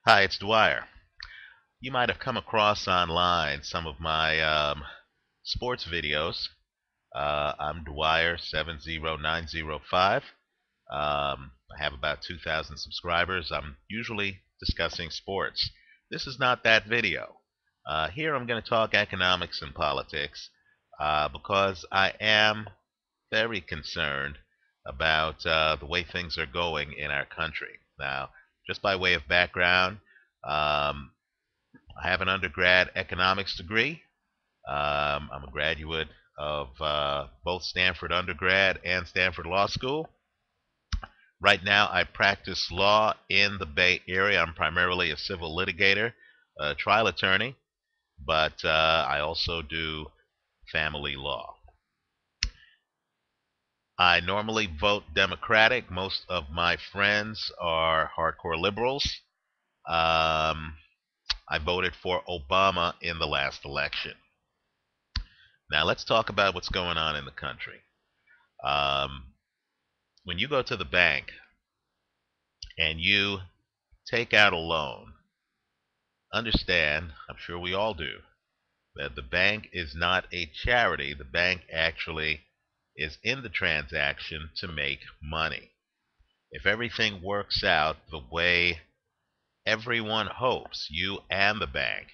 Hi, it's Dwyer. You might have come across online some of my sports videos. I'm Dwyer70905. I have about 2,000 subscribers. I'm usually discussing sports. This is not that video. Here I'm going to talk economics and politics because I am very concerned about the way things are going in our country. Now, just by way of background, um, I have an undergrad economics degree. I'm a graduate of both Stanford undergrad and Stanford Law School. Right now, I practice law in the Bay Area. I'm primarily a civil litigator, a trial attorney, but I also do family law. I normally vote Democratic. Most of my friends are hardcore liberals. Um, I voted for Obama in the last election. Now let's talk about what's going on in the country. Um, when you go to the bank and you take out a loan, understand, I'm sure we all do, that the bank is not a charity. The bank actually is in the transaction to make money. If everything works out the way everyone hopes, you and the bank,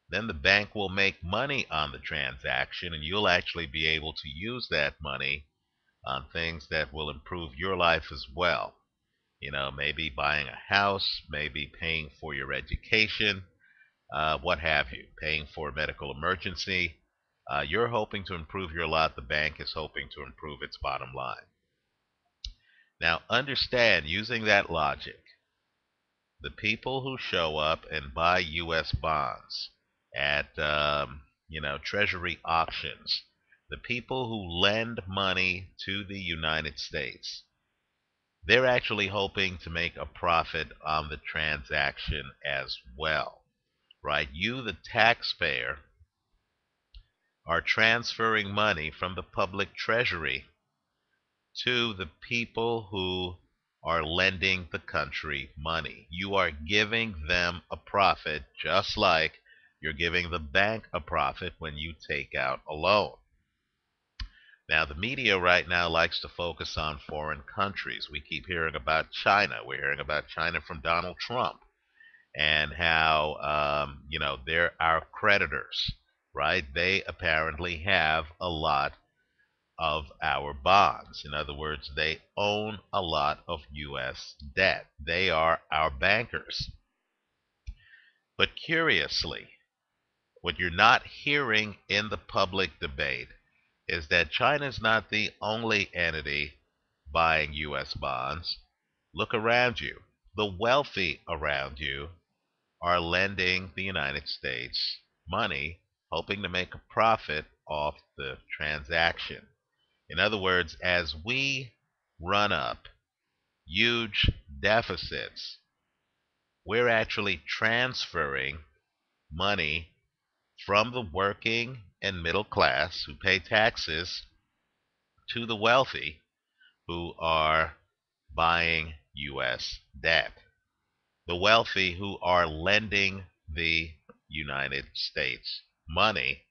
then the bank will make money on the transaction and you'll actually be able to use that money on things that will improve your life as well. Maybe buying a house, maybe paying for your education, what have you, paying for a medical emergency. You're hoping to improve your lot. The bank is hoping to improve its bottom line. Now, understand, using that logic, the people who show up and buy U.S. bonds at, Treasury auctions, the people who lend money to the United States, they're actually hoping to make a profit on the transaction as well, right? You, the taxpayer, are transferring money from the public treasury to the people who are lending the country money. You are giving them a profit just like you're giving the bank a profit when you take out a loan. Now, the media right now likes to focus on foreign countries. We keep hearing about China. We're hearing about China from Donald Trump and how, they're our creditors, right? They apparently have a lot of our bonds. In other words, they own a lot of U.S. debt. They are our bankers. But curiously, what you're not hearing in the public debate is that China's not the only entity buying U.S. bonds. Look around you. The wealthy around you are lending the United States money, hoping to make a profit off the transaction. In other words, as we run up huge deficits, we're actually transferring money from the working and middle class who pay taxes to the wealthy who are buying U.S. debt. The wealthy who are lending the United States money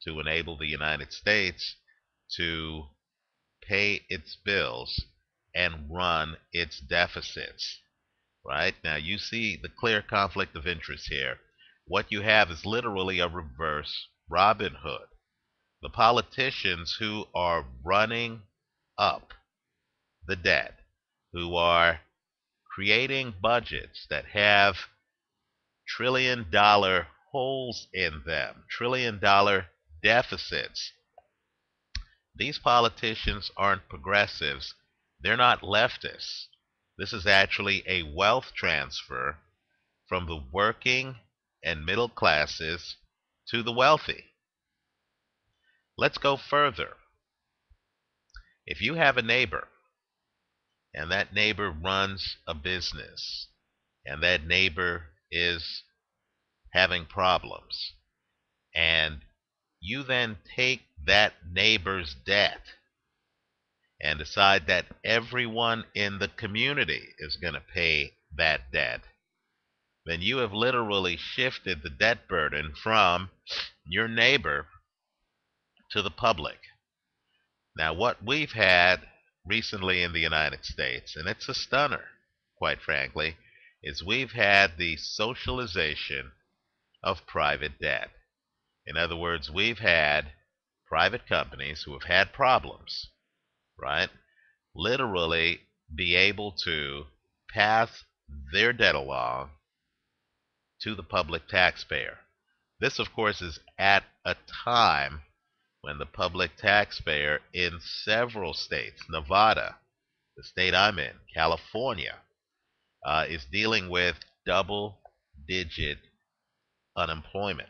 to enable the United States to pay its bills and run its deficits. Right? Now you see the clear conflict of interest here. What you have is literally a reverse Robin Hood. The politicians who are running up the debt, who are creating budgets that have trillion-dollar holes in them, trillion-dollar deficits. These politicians aren't progressives. They're not leftists. This is actually a wealth transfer from the working and middle classes to the wealthy. Let's go further. If you have a neighbor and that neighbor runs a business and that neighbor is having problems, and you then take that neighbor's debt and decide that everyone in the community is going to pay that debt, then you have literally shifted the debt burden from your neighbor to the public. Now, what we've had recently in the United States, and it's a stunner, quite frankly, is we've had the socialization of private debt. In other words, we've had private companies who have had problems, right, literally be able to pass their debt along to the public taxpayer. This, of course, is at a time when the public taxpayer in several states, Nevada, the state I'm in, California, is dealing with double-digit unemployment.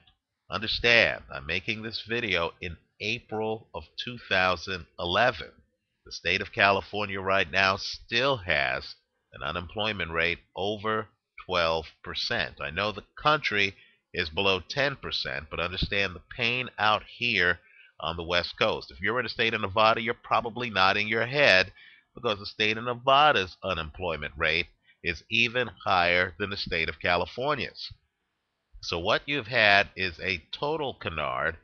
Understand, I'm making this video in April of 2011. The state of California right now still has an unemployment rate over 12%. I know the country is below 10%, but understand the pain out here on the West Coast. If you're in the state of Nevada, you're probably nodding your head because the state of Nevada's unemployment rate is even higher than the state of California's. So what you've had is a total canard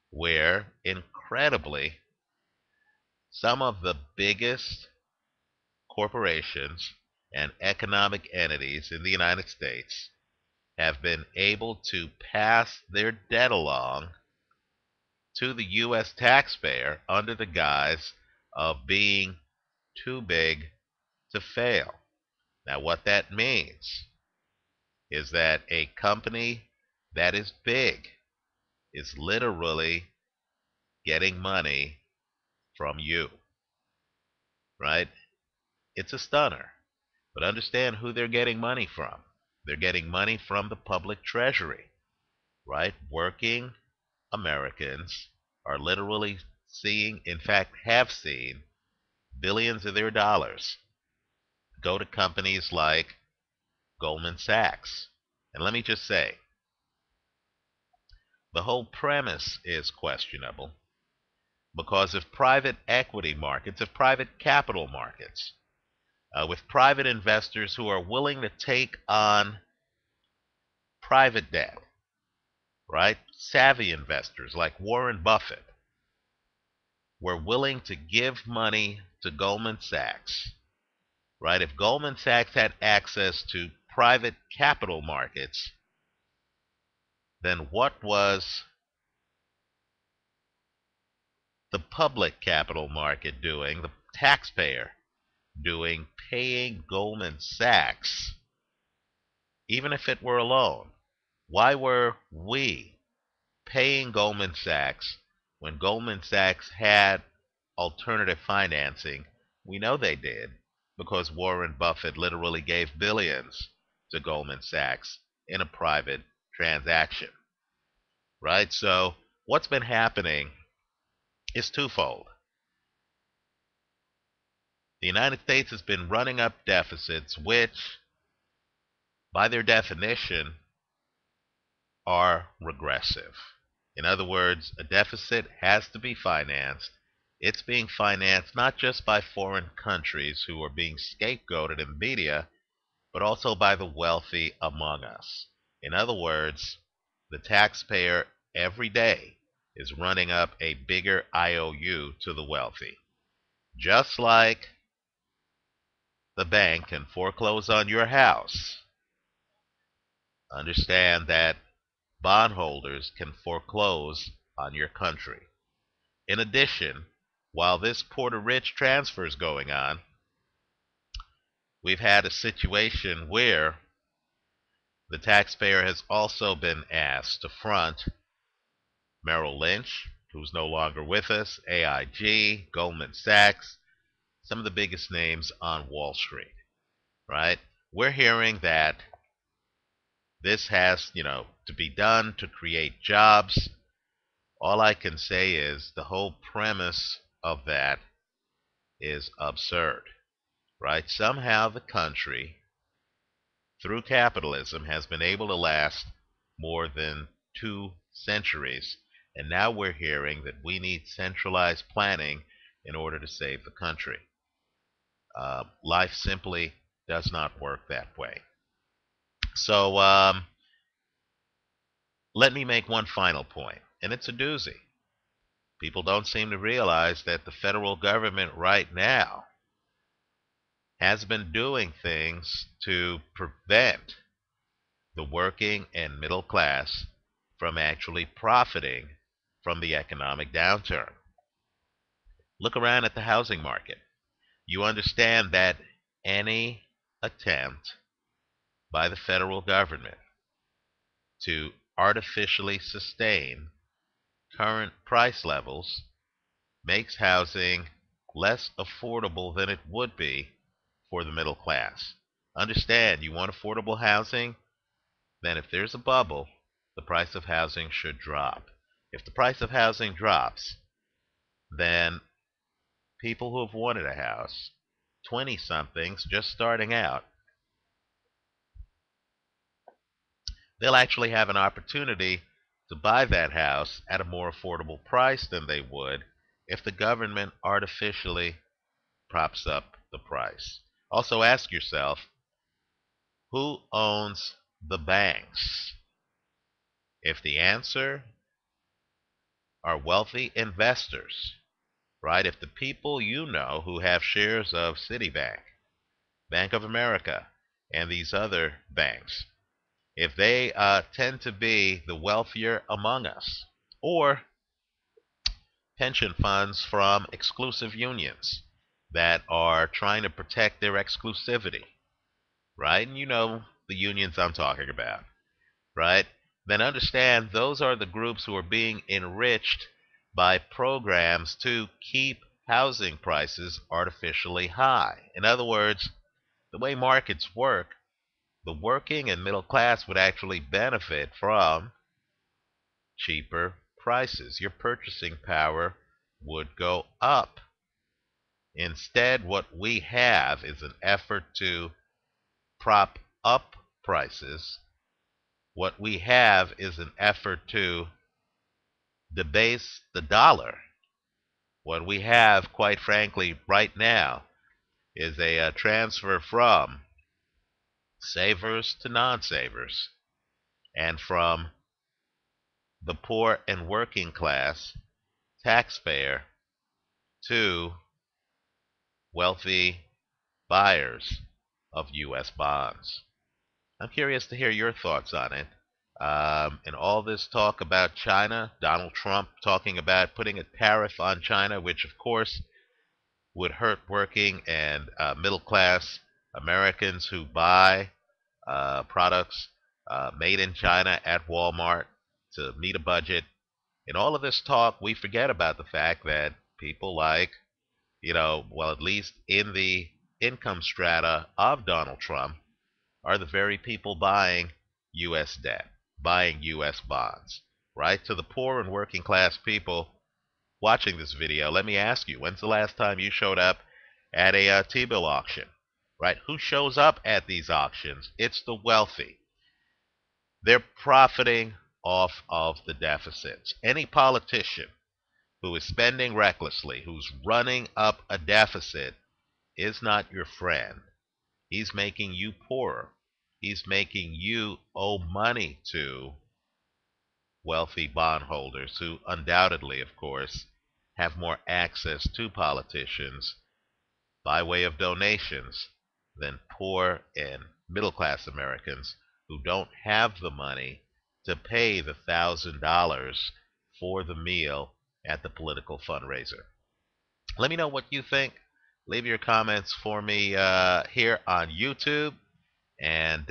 where, incredibly, some of the biggest corporations and economic entities in the United States have been able to pass their debt along to the U.S. taxpayer under the guise of being too big to fail. Now, what that means is that a company that is big is literally getting money from you, right? It's a stunner. But understand who they're getting money from. They're getting money from the public treasury, right? Working Americans are literally seeing, in fact, have seen billions of their dollars go to companies like Goldman Sachs. And let me just say, the whole premise is questionable because if private equity markets, if private capital markets, with private investors who are willing to take on private debt, right? Savvy investors like Warren Buffett were willing to give money to Goldman Sachs, right? If Goldman Sachs had access to private capital markets, then what was the public capital market doing, the taxpayer doing, paying Goldman Sachs, even if it were a loan? Why were we paying Goldman Sachs when Goldman Sachs had alternative financing? We know they did because Warren Buffett literally gave billions to Goldman Sachs in a private transaction, right? So what's been happening is twofold. The United States has been running up deficits which, by their definition, are regressive. In other words, a deficit has to be financed. It's being financed not just by foreign countries who are being scapegoated in media, but also by the wealthy among us. In other words, the taxpayer every day is running up a bigger IOU to the wealthy. Just like the bank can foreclose on your house, understand that bondholders can foreclose on your country. In addition, while this poor to rich transfer is going on, we've had a situation where the taxpayer has also been asked to front Merrill Lynch, who's no longer with us, AIG, Goldman Sachs, some of the biggest names on Wall Street, right? We're hearing that this has, to be done to create jobs. All I can say is the whole premise of that is absurd, right? Somehow the country, through capitalism, has been able to last more than 2 centuries, and now we're hearing that we need centralized planning in order to save the country. Life simply does not work that way. So let me make one final point, and it's a doozy. People don't seem to realize that the federal government right now has been doing things to prevent the working and middle class from actually profiting from the economic downturn. Look around at the housing market. You understand that any attempt by the federal government to artificially sustain current price levels makes housing less affordable than it would be for the middle class. Understand, you want affordable housing? Then if there's a bubble, the price of housing should drop. If the price of housing drops, then people who have wanted a house, 20 somethings just starting out, they'll actually have an opportunity to buy that house at a more affordable price than they would if the government artificially props up the price. Also ask yourself, who owns the banks? If the answer are wealthy investors, right? If the people you know who have shares of Citibank, Bank of America, and these other banks, if they tend to be the wealthier among us, or pension funds from exclusive unions that are trying to protect their exclusivity, right? And you know the unions I'm talking about, right? Then understand those are the groups who are being enriched by programs to keep housing prices artificially high. In other words, the way markets work, the working and middle class would actually benefit from cheaper prices. Your purchasing power would go up. Instead, what we have is an effort to prop up prices. What we have is an effort to debase the dollar. What we have, quite frankly, right now is a transfer from savers to non-savers, and from the poor and working class taxpayer to wealthy buyers of U.S. bonds. I'm curious to hear your thoughts on it. And all this talk about China, Donald Trump talking about putting a tariff on China, which of course would hurt working and middle class Americans who buy products made in China at Walmart to meet a budget. In all of this talk, we forget about the fact that people like, well, at least in the income strata of Donald Trump, are the very people buying U.S. debt, buying U.S. bonds, right? To the poor and working class people watching this video, let me ask you, when's the last time you showed up at a T-bill auction, right? Who shows up at these auctions? It's the wealthy. They're profiting off of the deficits. Any politician who is spending recklessly, who's running up a deficit, is not your friend. He's making you poorer. He's making you owe money to wealthy bondholders who undoubtedly, of course, have more access to politicians by way of donations than poor and middle class Americans who don't have the money to pay the $1,000 for the meal at the political fundraiser. Let me know what you think. Leave your comments for me here on YouTube. And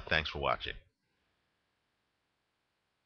thanks for watching.